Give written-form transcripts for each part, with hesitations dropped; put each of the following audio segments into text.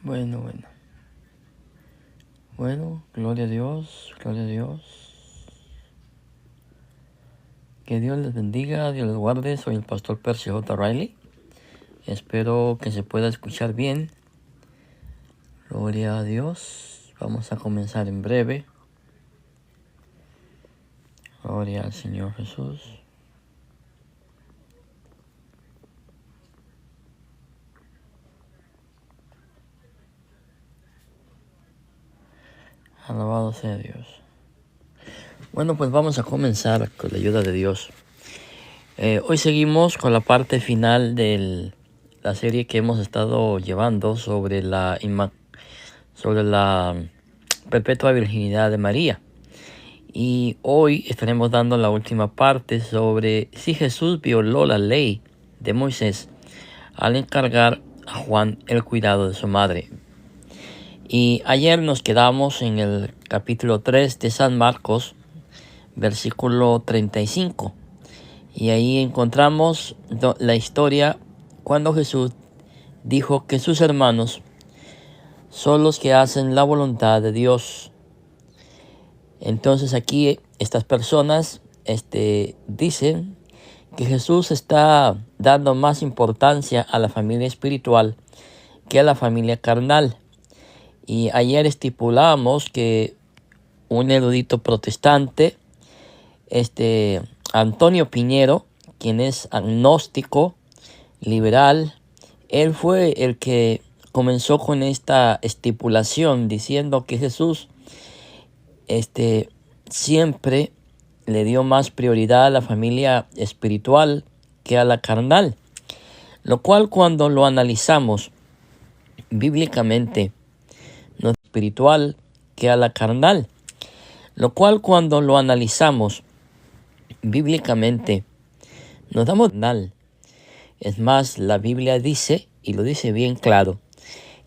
Bueno. Gloria a Dios, gloria a Dios. Que Dios les bendiga, Dios les guarde. Soy el pastor Percy J. Riley. Espero que se pueda escuchar bien. Gloria a Dios. Vamos a comenzar en breve. Gloria al Señor Jesús. Alabado sea Dios. Bueno, pues vamos a comenzar con la ayuda de Dios. Hoy seguimos con la parte final de la serie que hemos estado llevando sobre la perpetua virginidad de María. Y hoy estaremos dando la última parte sobre si Jesús violó la ley de Moisés al encargar a Juan el cuidado de su madre. Y ayer nos quedamos en el capítulo 3 de San Marcos, versículo 35. Y ahí encontramos la historia cuando Jesús dijo que sus hermanos son los que hacen la voluntad de Dios. Entonces aquí estas personas dicen que Jesús está dando más importancia a la familia espiritual que a la familia carnal. Y ayer estipulamos que un erudito protestante, Antonio Piñero, quien es agnóstico, liberal, él fue el que comenzó con esta estipulación diciendo que Jesús siempre le dio más prioridad a la familia espiritual que a la carnal, lo cual cuando lo analizamos bíblicamente no es espiritual que a la carnal, lo cual cuando lo analizamos bíblicamente nos damos mal. Es más, la Biblia dice, y lo dice bien claro,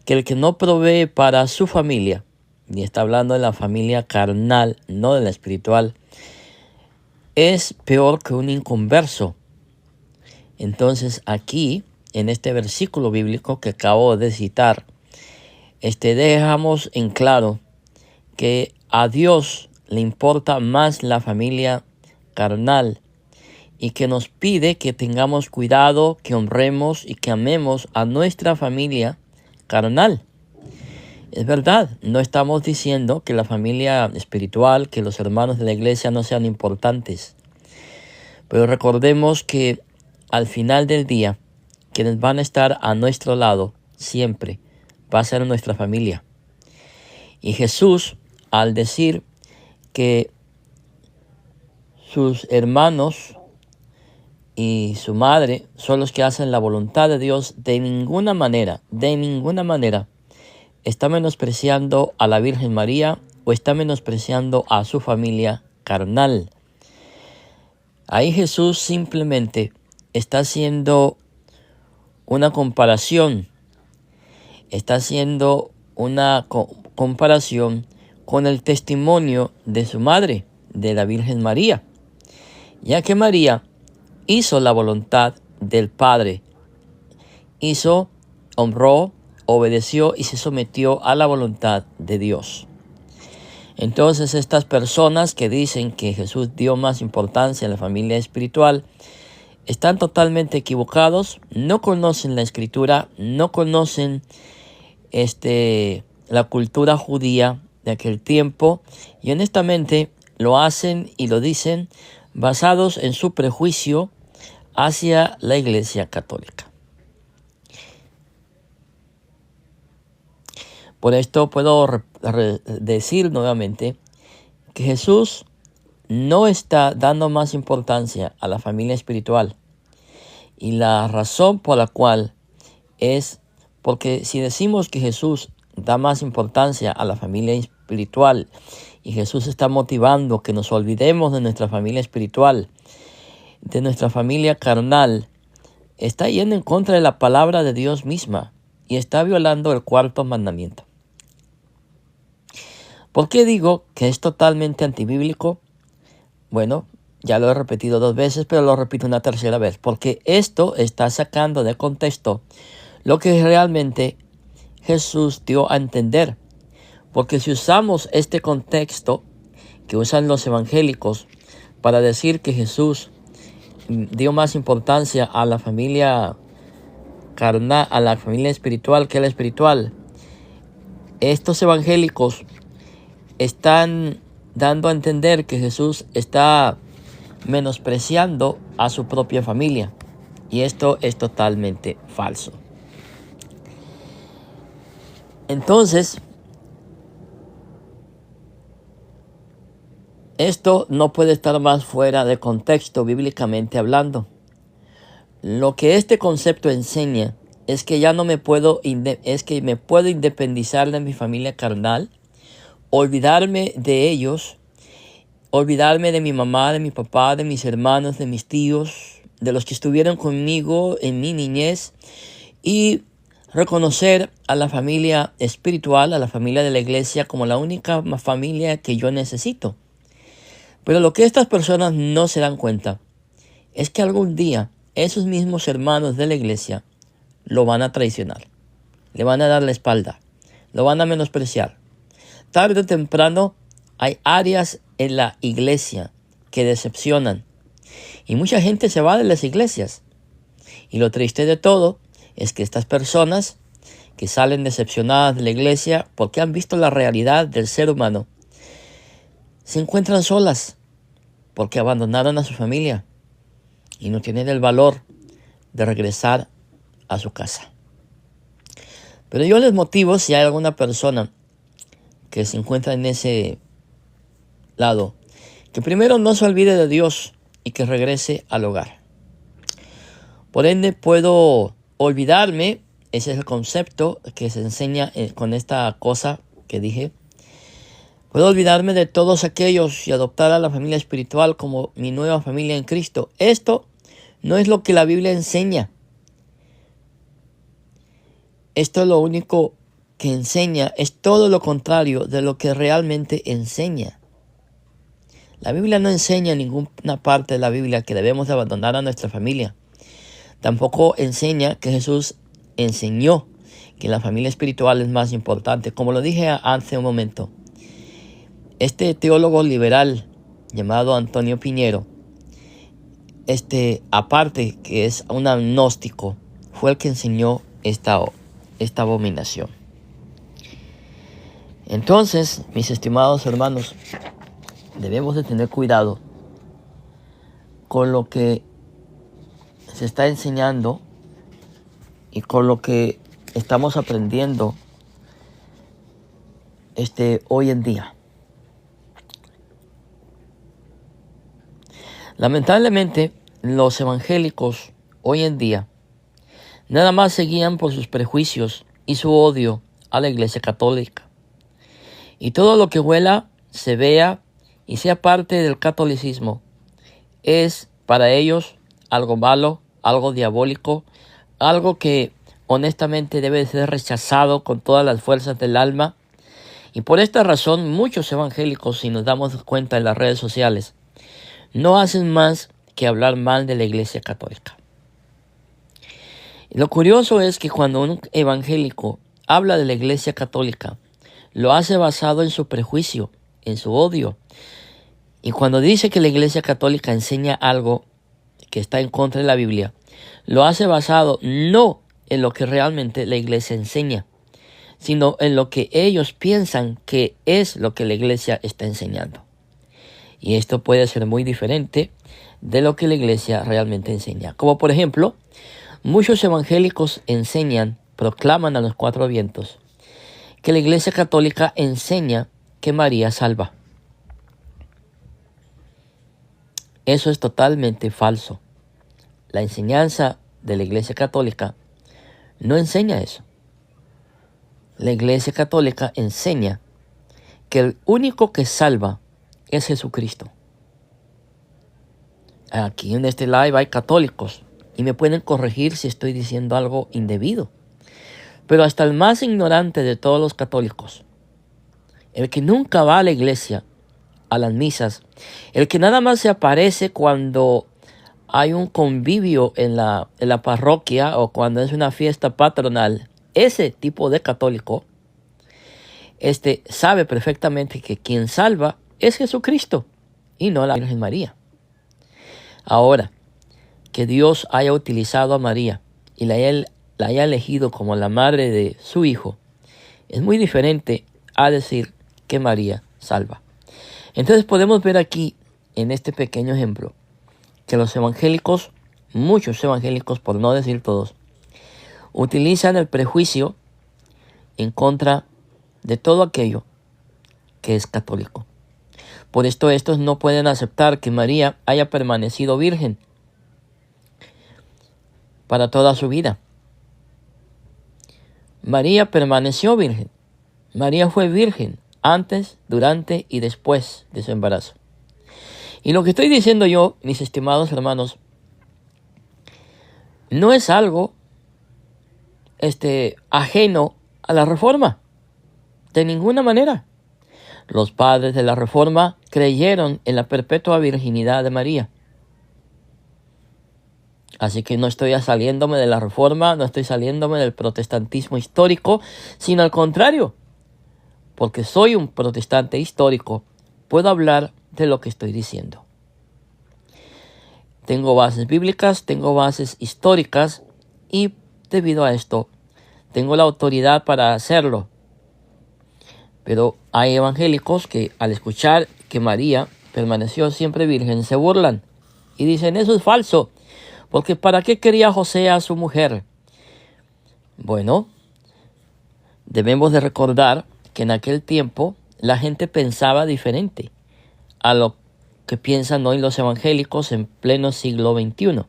que el que no provee para su familia, y está hablando de la familia carnal, no de la espiritual, es peor que un inconverso. Entonces aquí, en este versículo bíblico que acabo de citar, dejamos en claro que a Dios le importa más la familia carnal y que nos pide que tengamos cuidado, que honremos y que amemos a nuestra familia carnal. Es verdad, no estamos diciendo que la familia espiritual, que los hermanos de la iglesia no sean importantes. Pero recordemos que al final del día, quienes van a estar a nuestro lado siempre va a ser nuestra familia. Y Jesús, al decir que sus hermanos y su madre son los que hacen la voluntad de Dios, de ninguna manera, está menospreciando a la Virgen María o está menospreciando a su familia carnal. Ahí Jesús simplemente está haciendo una comparación, con el testimonio de su madre, de la Virgen María, ya que María hizo la voluntad del Padre, honró, obedeció y se sometió a la voluntad de Dios. Entonces estas personas que dicen que Jesús dio más importancia a la familia espiritual están totalmente equivocados, no conocen la Escritura, no conocen la cultura judía de aquel tiempo y honestamente lo hacen y lo dicen basados en su prejuicio hacia la Iglesia Católica. Por esto puedo decir nuevamente que Jesús no está dando más importancia a la familia espiritual. Y la razón por la cual es porque si decimos que Jesús da más importancia a la familia espiritual y Jesús está motivando que nos olvidemos de nuestra familia espiritual, de nuestra familia carnal, está yendo en contra de la palabra de Dios misma y está violando el cuarto mandamiento. ¿Por qué digo que es totalmente antibíblico? Bueno, ya lo he repetido 2 veces, pero lo repito una tercera vez, porque esto está sacando de contexto lo que realmente Jesús dio a entender. Porque si usamos este contexto que usan los evangélicos para decir que Jesús dio más importancia a la familia carnal, a la familia espiritual que a la espiritual, estos evangélicos están dando a entender que Jesús está menospreciando a su propia familia. Y esto es totalmente falso. Entonces, esto no puede estar más fuera de contexto bíblicamente hablando. Lo que este concepto enseña es que ya no me puedo independizar de mi familia carnal, olvidarme de ellos, olvidarme de mi mamá, de mi papá, de mis hermanos, de mis tíos, de los que estuvieron conmigo en mi niñez, y reconocer a la familia espiritual, a la familia de la iglesia, como la única familia que yo necesito. Pero lo que estas personas no se dan cuenta es que algún día esos mismos hermanos de la iglesia lo van a traicionar, le van a dar la espalda, lo van a menospreciar. Tarde o temprano hay áreas en la iglesia que decepcionan y mucha gente se va de las iglesias. Y lo triste de todo es que estas personas que salen decepcionadas de la iglesia porque han visto la realidad del ser humano, se encuentran solas porque abandonaron a su familia y no tienen el valor de regresar a su casa. Pero yo les motivo, si hay alguna persona que se encuentra en ese lado, que primero no se olvide de Dios y que regrese al hogar. Por ende, puedo olvidarme, ese es el concepto que se enseña con esta cosa que dije. Puedo olvidarme de todos aquellos y adoptar a la familia espiritual como mi nueva familia en Cristo. Esto no es lo que la Biblia enseña. Esto es lo único que enseña, es todo lo contrario de lo que realmente enseña. La Biblia no enseña en ninguna parte de la Biblia que debemos de abandonar a nuestra familia. Tampoco enseña que Jesús enseñó que la familia espiritual es más importante. Como lo dije hace un momento, este teólogo liberal llamado Antonio Piñero, aparte que es un agnóstico, fue el que enseñó esta abominación. Entonces, mis estimados hermanos, debemos de tener cuidado con lo que se está enseñando y con lo que estamos aprendiendo hoy en día. Lamentablemente, los evangélicos hoy en día nada más se guían por sus prejuicios y su odio a la Iglesia Católica. Y todo lo que huela, se vea y sea parte del catolicismo es para ellos algo malo, algo diabólico, algo que honestamente debe ser rechazado con todas las fuerzas del alma. Y por esta razón muchos evangélicos, si nos damos cuenta en las redes sociales, no hacen más que hablar mal de la Iglesia Católica. Y lo curioso es que cuando un evangélico habla de la Iglesia Católica, lo hace basado en su prejuicio, en su odio. Y cuando dice que la Iglesia Católica enseña algo que está en contra de la Biblia, lo hace basado no en lo que realmente la Iglesia enseña, sino en lo que ellos piensan que es lo que la Iglesia está enseñando. Y esto puede ser muy diferente de lo que la Iglesia realmente enseña. Como por ejemplo, muchos evangélicos proclaman a los cuatro vientos que la Iglesia Católica enseña que María salva. Eso es totalmente falso. La enseñanza de la Iglesia Católica no enseña eso. La Iglesia Católica enseña que el único que salva es Jesucristo. Aquí en este live hay católicos y me pueden corregir si estoy diciendo algo indebido. Pero hasta el más ignorante de todos los católicos, el que nunca va a la iglesia, a las misas, el que nada más se aparece cuando hay un convivio en la parroquia o cuando es una fiesta patronal, ese tipo de católico sabe perfectamente que quien salva es Jesucristo y no la Virgen María. Ahora, que Dios haya utilizado a María y la haya elegido como la madre de su Hijo, es muy diferente a decir que María salva. Entonces podemos ver aquí, en este pequeño ejemplo, que los evangélicos, muchos evangélicos, por no decir todos, utilizan el prejuicio en contra de todo aquello que es católico. Por esto estos no pueden aceptar que María haya permanecido virgen para toda su vida. María permaneció virgen. María fue virgen antes, durante y después de su embarazo. Y lo que estoy diciendo yo, mis estimados hermanos, no es algo ajeno a la Reforma. De ninguna manera. Los padres de la Reforma creyeron en la perpetua virginidad de María. Así que no estoy saliéndome de la Reforma, no estoy saliéndome del protestantismo histórico, sino al contrario. Porque soy un protestante histórico, puedo hablar de lo que estoy diciendo. Tengo bases bíblicas, tengo bases históricas y debido a esto tengo la autoridad para hacerlo. Pero hay evangélicos que al escuchar que María permaneció siempre virgen se burlan y dicen eso es falso, porque ¿para qué quería José a su mujer? Bueno, debemos de recordar que en aquel tiempo la gente pensaba diferente a lo que piensan hoy los evangélicos en pleno siglo XXI.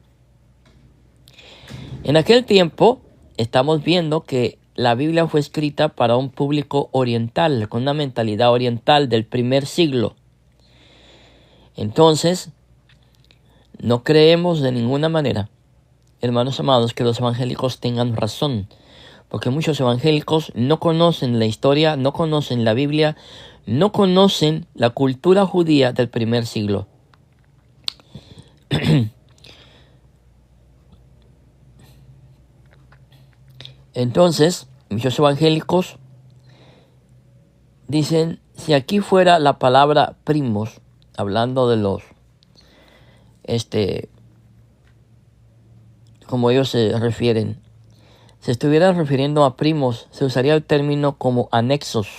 En aquel tiempo estamos viendo que la Biblia fue escrita para un público oriental, con una mentalidad oriental del primer siglo. Entonces, no creemos de ninguna manera, hermanos amados, que los evangélicos tengan razón, porque muchos evangélicos no conocen la historia, no conocen la Biblia, no conocen la cultura judía del primer siglo. Entonces, muchos evangélicos dicen, si aquí fuera la palabra primos, hablando de los, como ellos se refieren, se estuvieran refiriendo a primos, se usaría el término como anexos.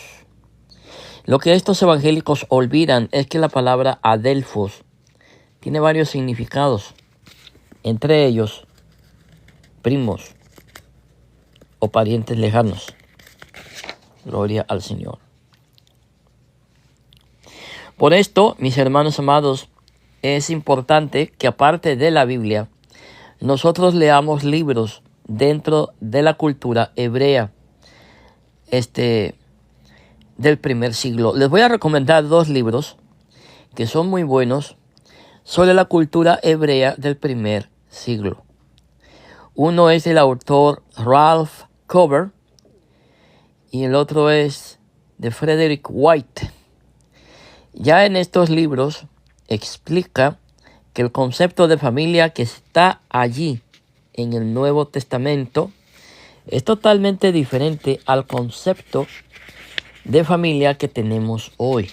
Lo que estos evangélicos olvidan es que la palabra adelfos tiene varios significados, entre ellos primos o parientes lejanos. Gloria al Señor. Por esto, mis hermanos amados, es importante que aparte de la Biblia, nosotros leamos libros dentro de la cultura hebrea del primer siglo. Les voy a recomendar 2 libros que son muy buenos sobre la cultura hebrea del primer siglo. Uno es del autor Ralph Cover y el otro es de Frederick White. Ya en estos libros explica que el concepto de familia que está allí en el Nuevo Testamento es totalmente diferente al concepto de familia que tenemos hoy.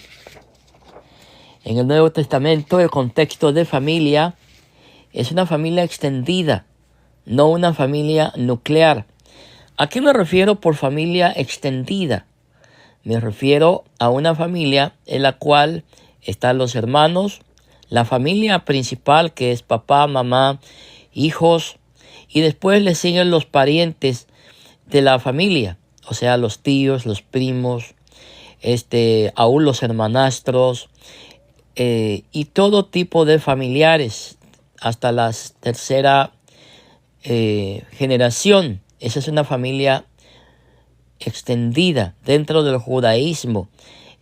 En el Nuevo Testamento el contexto de familia es una familia extendida, no una familia nuclear. ¿A qué me refiero por familia extendida? Me refiero a una familia en la cual están los hermanos, la familia principal que es papá, mamá, hijos, y después le siguen los parientes de la familia, o sea, los tíos, los primos, aún los hermanastros, y todo tipo de familiares hasta la tercera generación. Esa es una familia extendida dentro del judaísmo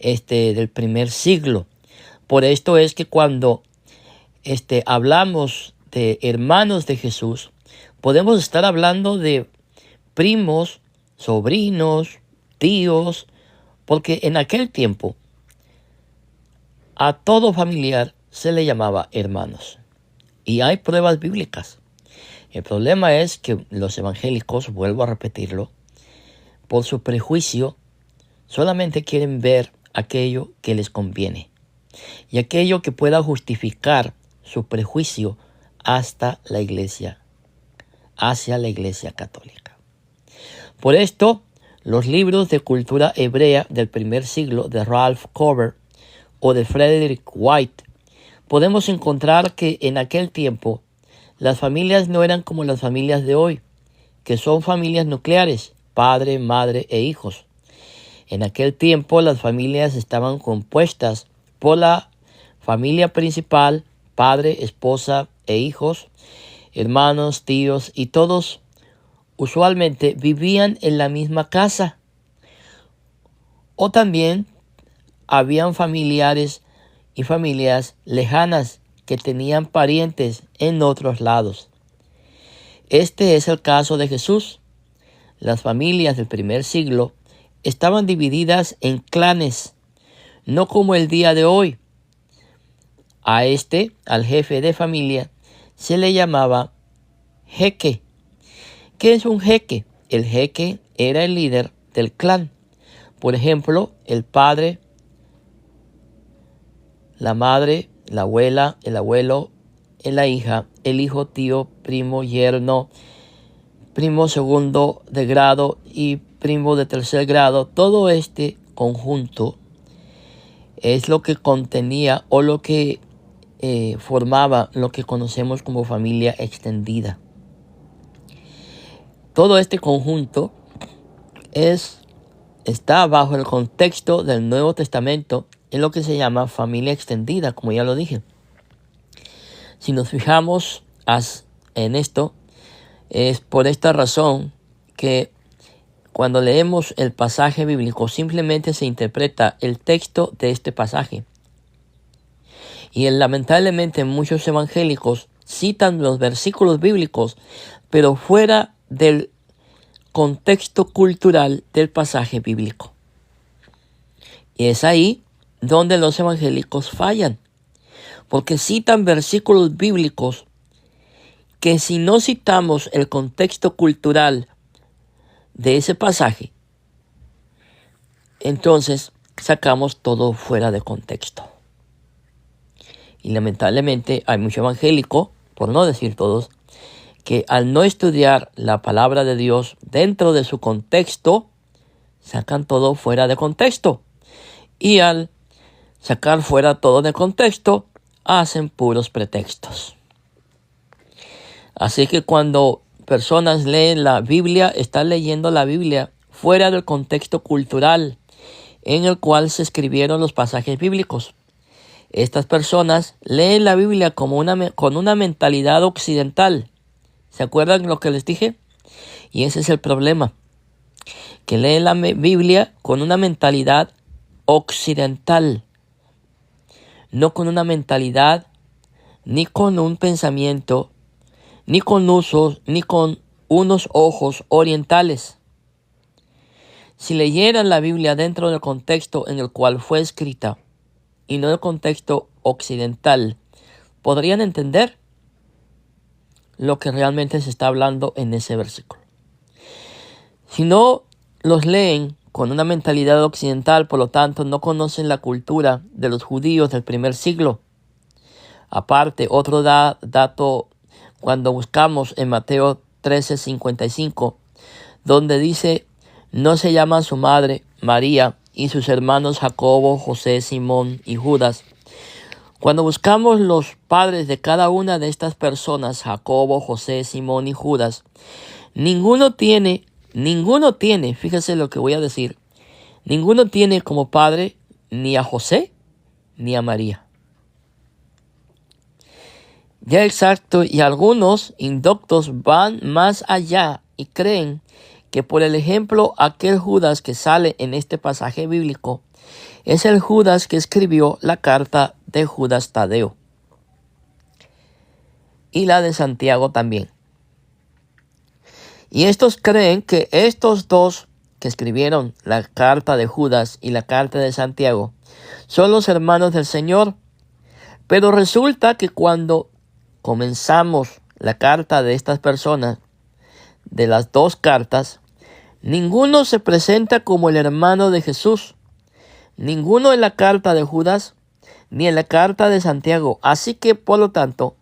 del primer siglo. Por esto es que cuando hablamos de hermanos de Jesús, podemos estar hablando de primos, sobrinos, tíos, porque en aquel tiempo a todo familiar se le llamaba hermanos. Y hay pruebas bíblicas. El problema es que los evangélicos, vuelvo a repetirlo, por su prejuicio, solamente quieren ver aquello que les conviene y aquello que pueda justificar su prejuicio hacia la Iglesia católica. Por esto, los libros de cultura hebrea del primer siglo de Ralph Cover o de Frederick White, podemos encontrar que en aquel tiempo las familias no eran como las familias de hoy, que son familias nucleares, padre, madre e hijos. En aquel tiempo las familias estaban compuestas por la familia principal, padre, esposa e hijos, hermanos, tíos, y todos usualmente vivían en la misma casa. O también habían familiares y familias lejanas que tenían parientes en otros lados. Este es el caso de Jesús. Las familias del primer siglo estaban divididas en clanes, no como el día de hoy. Al jefe de familia, se le llamaba jeque. ¿Qué es un jeque? El jeque era el líder del clan. Por ejemplo, el padre, la madre, la abuela, el abuelo, la hija, el hijo, tío, primo, yerno, primo segundo de grado y primo de tercer grado. Todo este conjunto es lo que contenía o lo que formaba lo que conocemos como familia extendida. Todo este conjunto está bajo el contexto del Nuevo Testamento en lo que se llama familia extendida, como ya lo dije. Si nos fijamos en esto, es por esta razón que cuando leemos el pasaje bíblico simplemente se interpreta el texto de este pasaje. Y lamentablemente muchos evangélicos citan los versículos bíblicos, pero fuera del contexto cultural del pasaje bíblico. Y es ahí donde los evangélicos fallan, porque citan versículos bíblicos que si no citamos el contexto cultural de ese pasaje, entonces sacamos todo fuera de contexto. Y lamentablemente hay mucho evangélico, por no decir todos, que al no estudiar la palabra de Dios dentro de su contexto, sacan todo fuera de contexto. Y al sacar fuera todo de contexto, hacen puros pretextos. Así que cuando personas leen la Biblia, están leyendo la Biblia fuera del contexto cultural en el cual se escribieron los pasajes bíblicos. Estas personas leen la Biblia con una mentalidad occidental. ¿Se acuerdan lo que les dije? Y ese es el problema. Que leen la Biblia con una mentalidad occidental. No con una mentalidad, ni con un pensamiento, ni con unos ojos orientales. Si leyeran la Biblia dentro del contexto en el cual fue escrita, y no el contexto occidental, podrían entender lo que realmente se está hablando en ese versículo. Si no los leen con una mentalidad occidental, por lo tanto no conocen la cultura de los judíos del primer siglo. Aparte, otro dato, cuando buscamos en Mateo 13:55, donde dice, no se llama a su madre María y sus hermanos Jacobo, José, Simón y Judas. Cuando buscamos los padres de cada una de estas personas, Jacobo, José, Simón y Judas, ninguno tiene, fíjese lo que voy a decir, ninguno tiene como padre ni a José ni a María. Ya exacto, y algunos indoctos van más allá y creen que por el ejemplo aquel Judas que sale en este pasaje bíblico es el Judas que escribió la carta de Judas Tadeo y la de Santiago también. Y estos creen que estos dos que escribieron la carta de Judas y la carta de Santiago son los hermanos del Señor. Pero resulta que cuando comenzamos la carta de estas personas, de las dos cartas, Ninguno se presenta como el hermano de Jesús, ninguno en la carta de Judas, ni en la carta de Santiago. Así que, por lo tanto,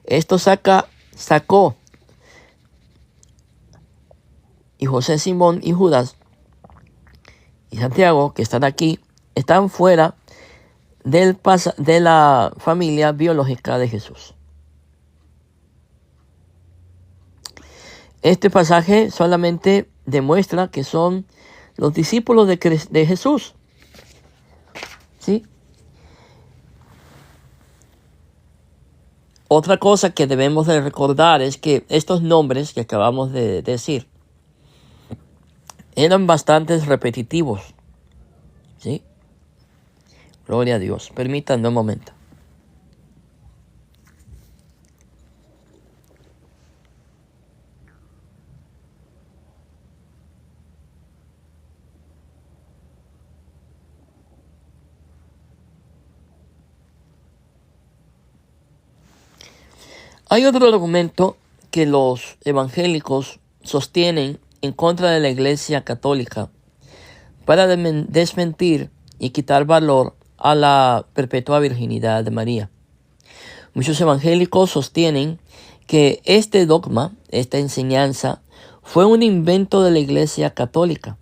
esto sacó, y José, Simón y Judas y Santiago, que están aquí, están fuera de la familia biológica de Jesús. Este pasaje solamente demuestra que son los discípulos de Jesús. ¿Sí? Otra cosa que debemos de recordar es que estos nombres que acabamos de decir eran bastante repetitivos. ¿Sí? Gloria a Dios. Permítanme un momento. Hay otro argumento que los evangélicos sostienen en contra de la Iglesia Católica para desmentir y quitar valor a la perpetua virginidad de María. Muchos evangélicos sostienen que este dogma, esta enseñanza, fue un invento de la Iglesia Católica.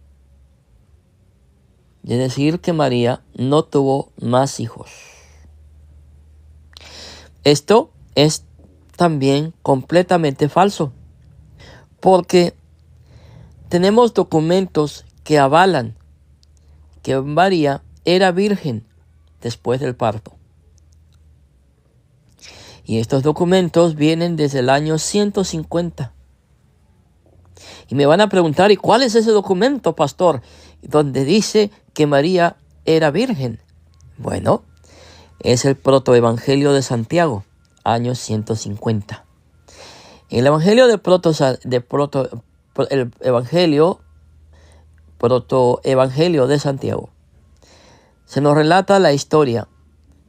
Es decir, que María no tuvo más hijos. Esto es también completamente falso, porque tenemos documentos que avalan que María era virgen después del parto. Y estos documentos vienen desde el año 150. Y me van a preguntar, ¿y cuál es ese documento, pastor, donde dice que María era virgen? Bueno, es el protoevangelio de Santiago, año 150. El evangelio protoevangelio de Santiago se nos relata la historia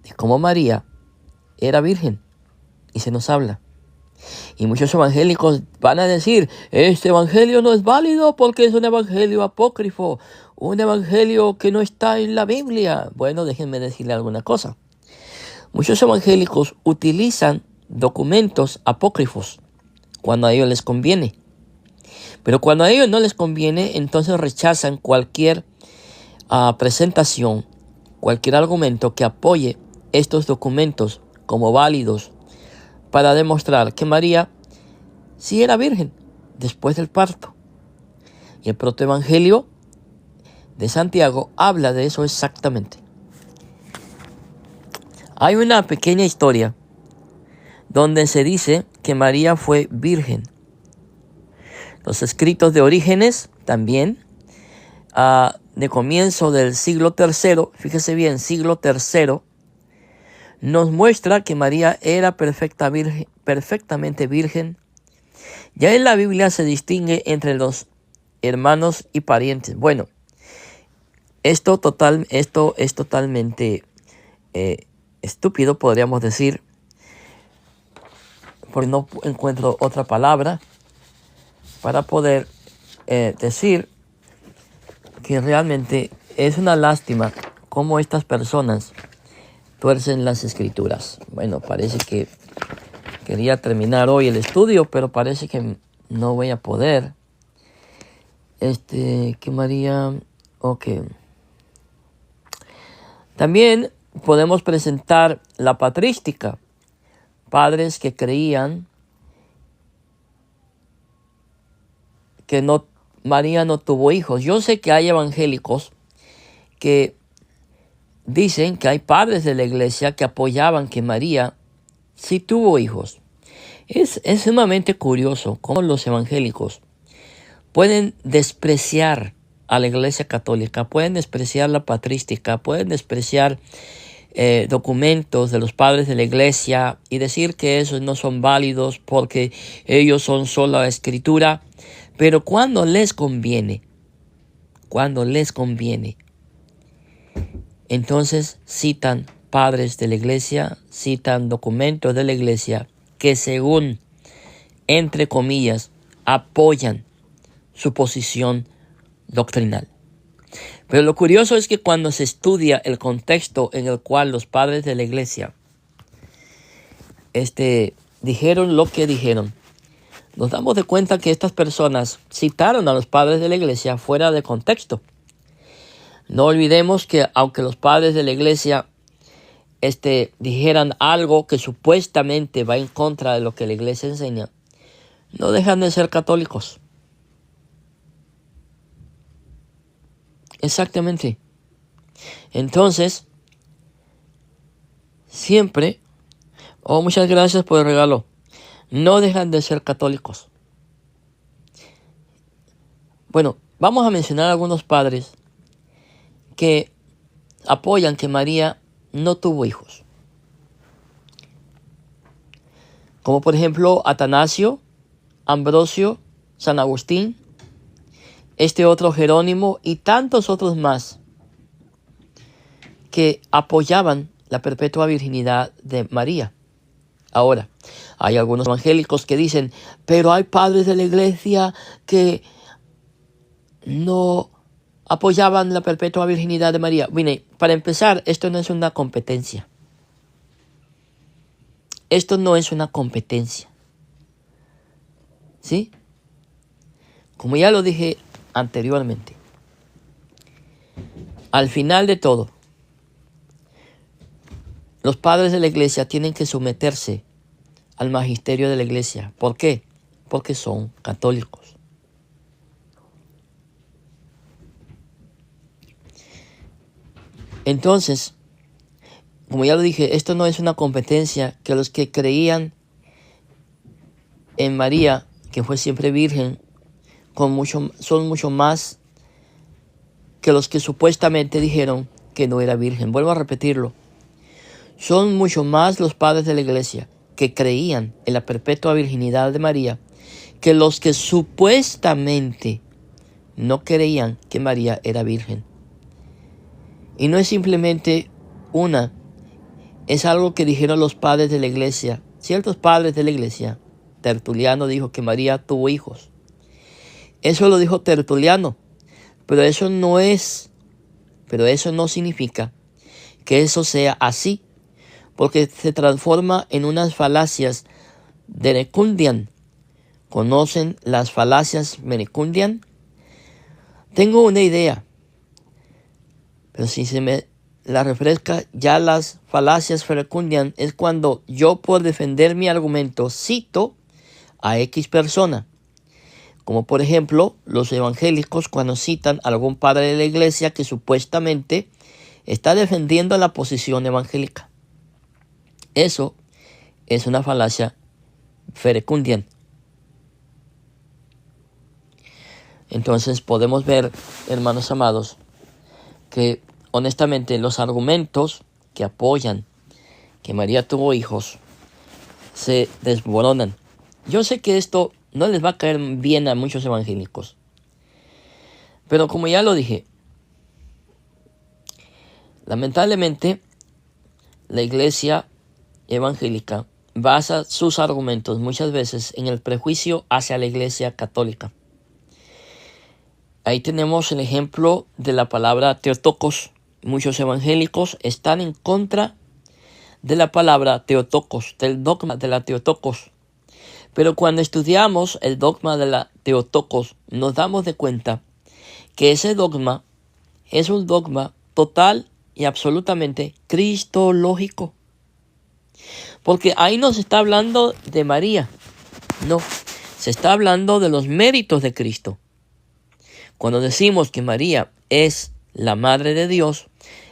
de cómo María era virgen y se nos habla. Y muchos evangélicos van a decir, este evangelio no es válido porque es un evangelio apócrifo, un evangelio que no está en la Biblia. Bueno, déjenme decirle alguna cosa. Muchos evangélicos utilizan documentos apócrifos cuando a ellos les conviene. Pero cuando a ellos no les conviene, entonces rechazan cualquier presentación, cualquier argumento que apoye estos documentos como válidos para demostrar que María sí era virgen después del parto. Y el protoevangelio de Santiago habla de eso exactamente. Hay una pequeña historia donde se dice que María fue virgen. Los escritos de Orígenes también, de comienzo del siglo III, fíjese bien, siglo III, nos muestra que María era perfectamente virgen. Ya en la Biblia se distingue entre los hermanos y parientes. Bueno, esto es totalmente estúpido, podríamos decir, porque no encuentro otra palabra para poder decir que realmente es una lástima cómo estas personas tuercen las escrituras. Bueno, parece que quería terminar hoy el estudio, pero parece que no voy a poder. Que María, ok. También podemos presentar la patrística. Padres que creían que María no tuvo hijos. Yo sé que hay evangélicos que dicen que hay padres de la iglesia que apoyaban que María sí tuvo hijos. Es sumamente curioso cómo los evangélicos pueden despreciar a la iglesia católica, pueden despreciar la patrística, pueden despreciar documentos de los padres de la iglesia y decir que esos no son válidos porque ellos son solo la escritura. Pero cuando les conviene, entonces citan padres de la iglesia, citan documentos de la iglesia que según, entre comillas, apoyan su posición doctrinal. Pero lo curioso es que cuando se estudia el contexto en el cual los padres de la iglesia dijeron lo que dijeron, nos damos de cuenta que estas personas citaron a los padres de la iglesia fuera de contexto. No olvidemos que aunque los padres de la iglesia dijeran algo que supuestamente va en contra de lo que la iglesia enseña, no dejan de ser católicos. Exactamente. Entonces, siempre, muchas gracias por el regalo, no dejan de ser católicos. Bueno, vamos a mencionar algunos padres que apoyan que María no tuvo hijos. Como por ejemplo Atanasio, Ambrosio, San Agustín, otro Jerónimo y tantos otros más que apoyaban la perpetua virginidad de María. Ahora, hay algunos evangélicos que dicen, pero hay padres de la iglesia que no apoyaban la perpetua virginidad de María. Mire, para empezar, esto no es una competencia. Esto no es una competencia. ¿Sí? Como ya lo dije anteriormente, al final de todo, los padres de la iglesia tienen que someterse al magisterio de la iglesia. ¿Por qué? Porque son católicos. Entonces, como ya lo dije, esto no es una competencia que los que creían en María, que fue siempre virgen, son mucho más que los que supuestamente dijeron que no era virgen. Vuelvo a repetirlo. Son mucho más los padres de la iglesia que creían en la perpetua virginidad de María que los que supuestamente no creían que María era virgen. Y no es simplemente es algo que dijeron los padres de la iglesia. Ciertos padres de la iglesia. Tertuliano dijo que María tuvo hijos. Eso lo dijo Tertuliano, pero eso no significa que eso sea así, porque se transforma en unas falacias de Menecundian. ¿Conocen las falacias Menecundian? Tengo una idea, pero si se me la refresca, ya las falacias Menecundian es cuando yo, por defender mi argumento, cito a X persona. Como por ejemplo, los evangélicos cuando citan a algún padre de la iglesia que supuestamente está defendiendo la posición evangélica. Eso es una falacia Menecundian. Entonces podemos ver, hermanos amados, que honestamente los argumentos que apoyan que María tuvo hijos se desmoronan. Yo sé que esto no les va a caer bien a muchos evangélicos, pero como ya lo dije, lamentablemente la iglesia evangélica basa sus argumentos muchas veces en el prejuicio hacia la iglesia católica. Ahí tenemos el ejemplo de la palabra Theotokos. Muchos evangélicos están en contra de la palabra Theotokos, del dogma de la Theotokos. Pero cuando estudiamos el dogma de la Theotokos, nos damos de cuenta que ese dogma es un dogma total y absolutamente cristológico. Porque ahí no se está hablando de María, no, se está hablando de los méritos de Cristo. Cuando decimos que María es la Madre de Dios,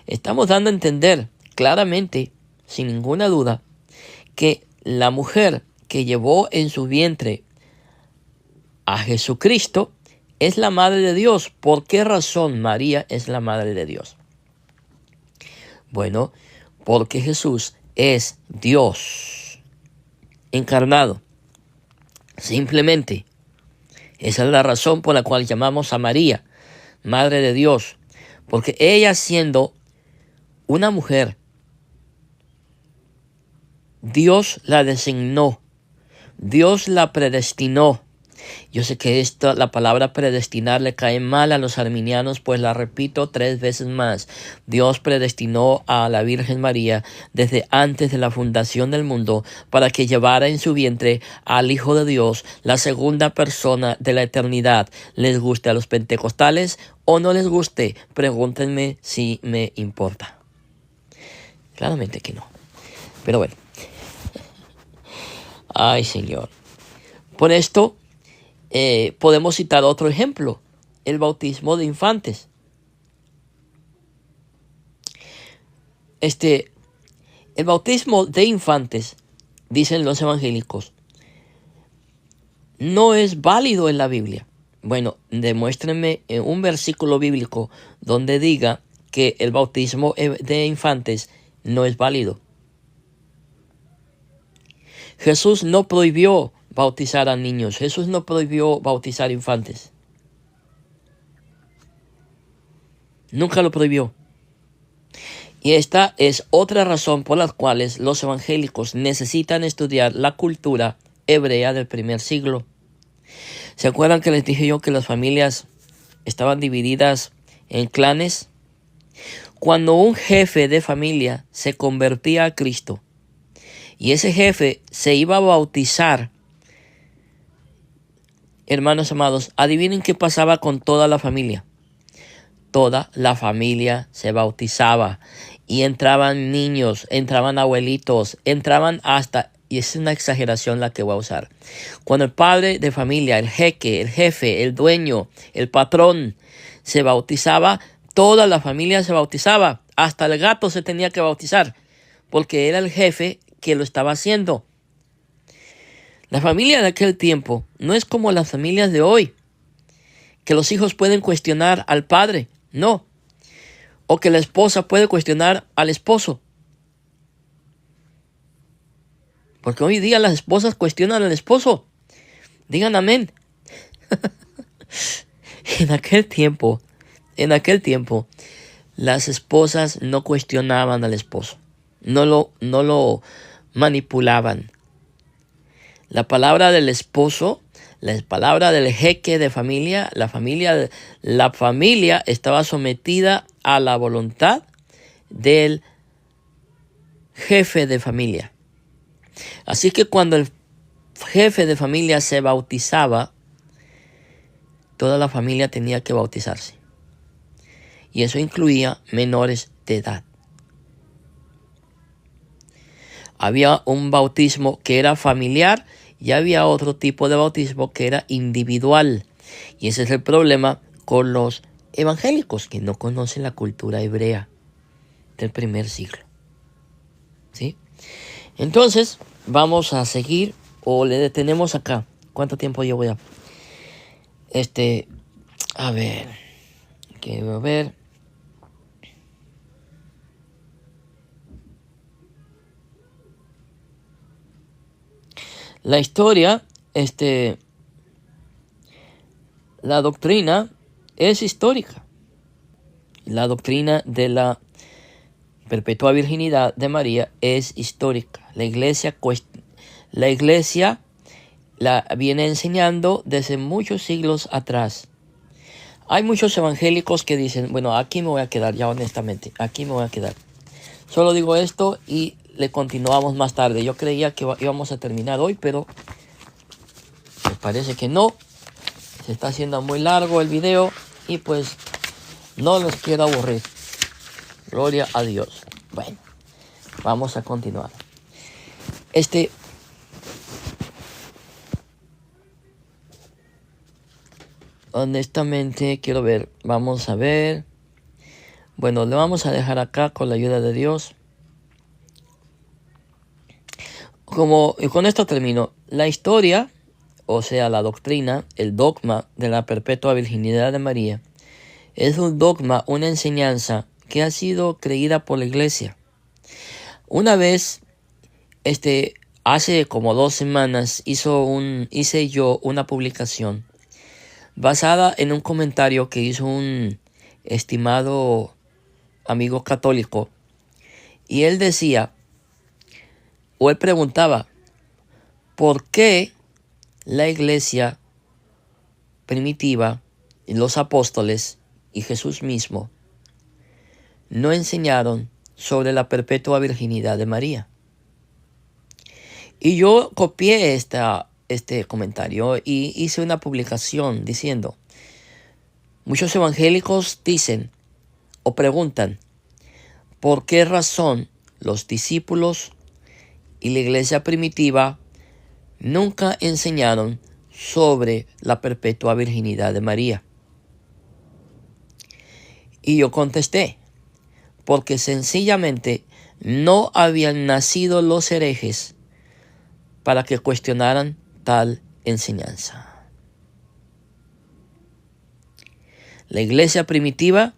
estamos dando a entender claramente, sin ninguna duda, que la mujer que llevó en su vientre a Jesucristo es la Madre de Dios. ¿Por qué razón María es la Madre de Dios? Bueno, porque Jesús es Dios encarnado. Simplemente, esa es la razón por la cual llamamos a María Madre de Dios. Porque ella, siendo una mujer, Dios la designó, Dios la predestinó, Yo sé que la palabra predestinar le cae mal a los arminianos, pues la repito 3 veces más. Dios predestinó a la Virgen María desde antes de la fundación del mundo para que llevara en su vientre al Hijo de Dios, la segunda persona de la eternidad. Les guste a los pentecostales o no les guste, pregúntenme si me importa. Claramente que no. Pero bueno. Ay, Señor. Por esto podemos citar otro ejemplo, el bautismo de infantes. El bautismo de infantes, dicen los evangélicos, no es válido en la Biblia. Bueno, demuéstrenme un versículo bíblico donde diga que el bautismo de infantes no es válido. Jesús no prohibió bautizar a niños. Jesús no prohibió bautizar infantes. Nunca lo prohibió. Y esta es otra razón por las cuales los evangélicos necesitan estudiar la cultura hebrea del primer siglo. ¿Se acuerdan que les dije yo que las familias estaban divididas en clanes? Cuando un jefe de familia se convertía a Cristo y ese jefe se iba a bautizar, hermanos amados, adivinen qué pasaba con toda la familia. Toda la familia se bautizaba y entraban niños, entraban abuelitos, entraban hasta, y es una exageración la que voy a usar. Cuando el padre de familia, el jeque, el jefe, el dueño, el patrón se bautizaba, toda la familia se bautizaba. Hasta el gato se tenía que bautizar porque era el jefe que lo estaba haciendo. La familia de aquel tiempo no es como las familias de hoy, que los hijos pueden cuestionar al padre, no. O que la esposa puede cuestionar al esposo. Porque hoy día las esposas cuestionan al esposo. Digan amén. En aquel tiempo, las esposas no cuestionaban al esposo. No lo manipulaban. La palabra del esposo, la palabra del jeque de familia, la familia estaba sometida a la voluntad del jefe de familia. Así que cuando el jefe de familia se bautizaba, toda la familia tenía que bautizarse. Y eso incluía menores de edad. Había un bautismo que era familiar y había otro tipo de bautismo que era individual. Y ese es el problema con los evangélicos, que no conocen la cultura hebrea del primer siglo. ¿Sí? Entonces, vamos a seguir o le detenemos acá. ¿Cuánto tiempo llevo ya? A ver. Quiero ver. La historia, la doctrina es histórica. La doctrina de la perpetua virginidad de María es histórica. La iglesia la viene enseñando desde muchos siglos atrás. Hay muchos evangélicos que dicen, bueno, aquí me voy a quedar ya honestamente, aquí me voy a quedar. Solo digo esto y le continuamos más tarde. Yo creía que íbamos a terminar hoy, pero me parece que no. Se está haciendo muy largo el video y pues no los quiero aburrir. Gloria a Dios. Bueno, vamos a continuar. Honestamente quiero ver. Vamos a ver. Bueno, le vamos a dejar acá con la ayuda de Dios. Y con esto termino. La historia, o sea, la doctrina, el dogma de la perpetua virginidad de María, es un dogma, una enseñanza que ha sido creída por la iglesia. Una vez, hace como 2 semanas, hice yo una publicación basada en un comentario que hizo un estimado amigo católico. Y él decía, o él preguntaba, ¿por qué la iglesia primitiva, y los apóstoles y Jesús mismo no enseñaron sobre la perpetua virginidad de María. Y yo copié este comentario y hice una publicación diciendo: muchos evangélicos dicen o preguntan por qué razón los discípulos y la iglesia primitiva nunca enseñaron sobre la perpetua virginidad de María. Y yo contesté: porque sencillamente no habían nacido los herejes para que cuestionaran tal enseñanza. La iglesia primitiva,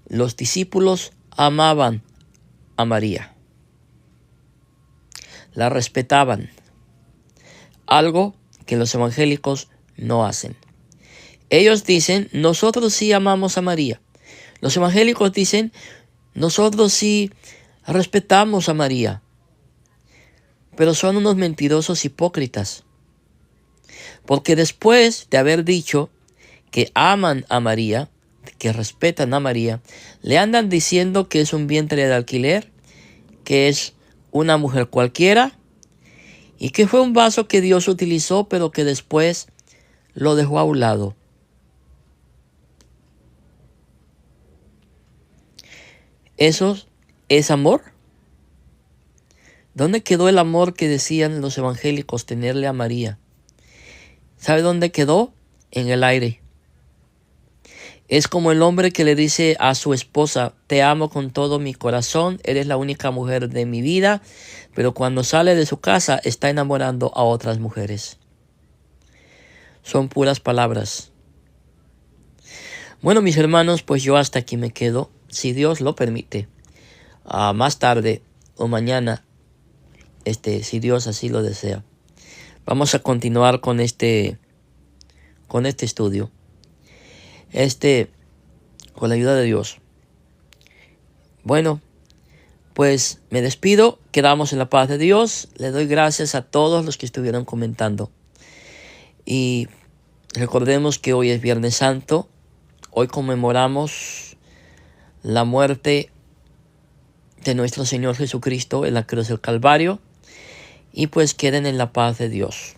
los discípulos amaban a María, la respetaban, algo que los evangélicos no hacen. Ellos dicen: nosotros sí amamos a María. Los evangélicos dicen: nosotros sí respetamos a María. Pero son unos mentirosos hipócritas, porque después de haber dicho que aman a María, que respetan a María, le andan diciendo que es un vientre de alquiler, que es una mujer cualquiera, y que fue un vaso que Dios utilizó, pero que después lo dejó a un lado. ¿Eso es amor? ¿Dónde quedó el amor que decían los evangélicos tenerle a María? ¿Sabe dónde quedó? En el aire. Es como el hombre que le dice a su esposa: te amo con todo mi corazón, eres la única mujer de mi vida, pero cuando sale de su casa está enamorando a otras mujeres. Son puras palabras. Bueno, mis hermanos, pues yo hasta aquí me quedo, si Dios lo permite. Más tarde o mañana, si Dios así lo desea, vamos a continuar con este estudio. Con la ayuda de Dios. Bueno, pues me despido. Quedamos en la paz de Dios. Le doy gracias a todos los que estuvieron comentando. Y recordemos que hoy es Viernes Santo. Hoy conmemoramos la muerte de nuestro Señor Jesucristo en la cruz del Calvario. Y pues queden en la paz de Dios.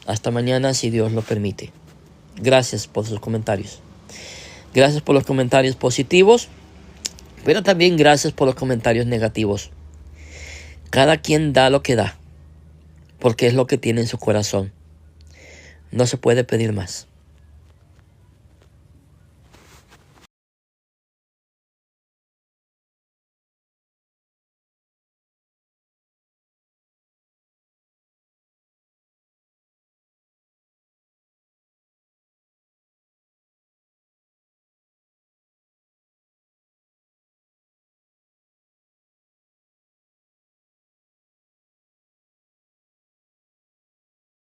Hasta mañana, si Dios lo permite. Gracias por sus comentarios. Gracias por los comentarios positivos, pero también gracias por los comentarios negativos. Cada quien da lo que da, porque es lo que tiene en su corazón. No se puede pedir más.